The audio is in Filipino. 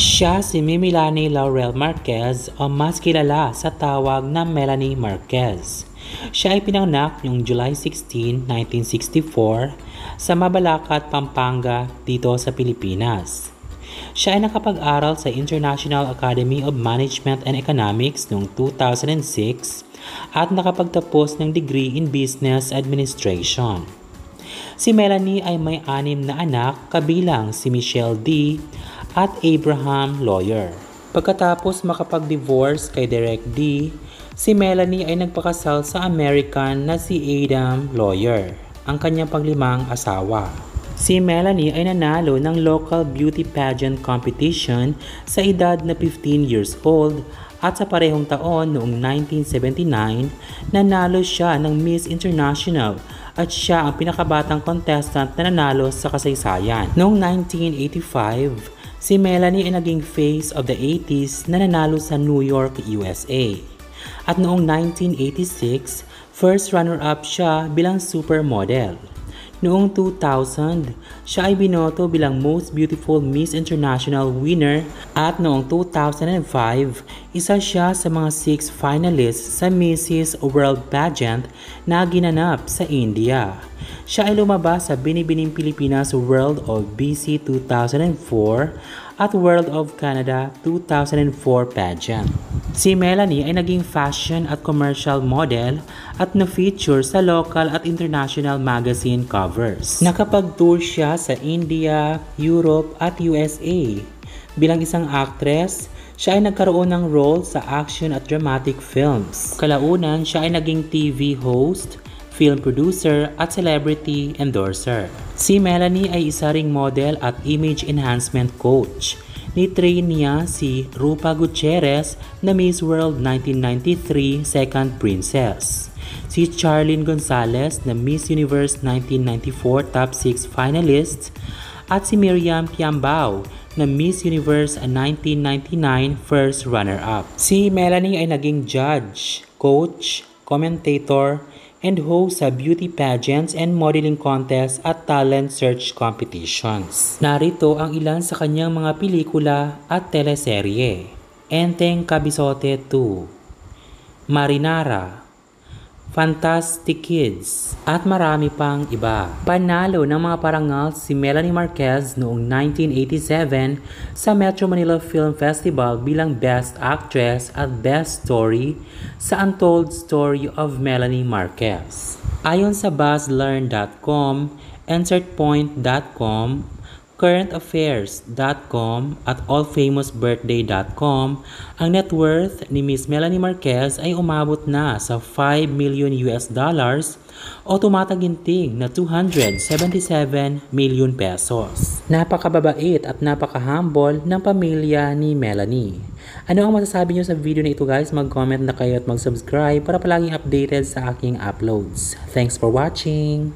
Siya si Mimilani Laurel Marquez o mas kilala sa tawag na Melanie Marquez. Siya ay pinanganak noong July 16, 1964 sa Mabalacat, Pampanga dito sa Pilipinas. Siya ay nakapag-aral sa International Academy of Management and Economics noong 2006 at nakapagtapos ng degree in Business Administration. Si Melanie ay may 6 na anak kabilang si Michelle D. at Abraham Lawyer. Pagkatapos makapag-divorce kay Derek D., si Melanie ay nagpakasal sa American na si Adam Lawyer, ang kanyang panglimang asawa. Si Melanie ay nanalo ng local beauty pageant competition sa edad na 15 years old at sa parehong taon noong 1979, nanalo siya ng Miss International at siya ang pinakabatang contestant na nanalo sa kasaysayan. Noong 1985, si Melanie ay naging face of the 80s na nanalo sa New York, USA. At noong 1986, first runner-up siya bilang supermodel. Noong 2000, siya ay binoto bilang Most Beautiful Miss International winner at noong 2005, isa siya sa mga 6 finalists sa Mrs. World Pageant na ginanap sa India. Siya ay lumabas sa Binibining Pilipinas World of BC 2004 at World of Canada 2004 pageant. Si Melanie ay naging fashion at commercial model at na-feature sa local at international magazine covers. Nakapag-tour siya sa India, Europe at USA. Bilang isang actress, siya ay nagkaroon ng role sa action at dramatic films. Kalaunan, siya ay naging TV host, film producer at celebrity endorser. Si Melanie ay isa ring model at image enhancement coach. Ni-train niya si Rupa Gutierrez na Miss World 1993 Second Princess. Si Charlene Gonzalez na Miss Universe 1994 Top 6 finalist at si Miriam Piambao na Miss Universe 1999 First Runner-up. Si Melanie ay naging judge, coach, commentator, and host sa beauty pageants and modeling contests at talent search competitions. Narito ang ilan sa kanyang mga pelikula at teleserye. Enteng Kabisote 2, Marinara, Fantastic Kids, at marami pang iba. Panalo ng mga parangal si Melanie Marquez noong 1987 sa Metro Manila Film Festival bilang Best Actress at Best Story sa Untold Story of Melanie Marquez. Ayon sa BuzzLearn.com, InsertPoint.com, CurrentAffairs.com at AllFamousBirthday.com, ang net worth ni Miss Melanie Marquez ay umabot na sa $5 million o tumataginting na 277 million pesos. Napakababait at napaka-humble ng pamilya ni Melanie. Ano ang masasabi niyo sa video na ito guys? Mag-comment na kayo at mag-subscribe para palaging updated sa aking uploads. Thanks for watching!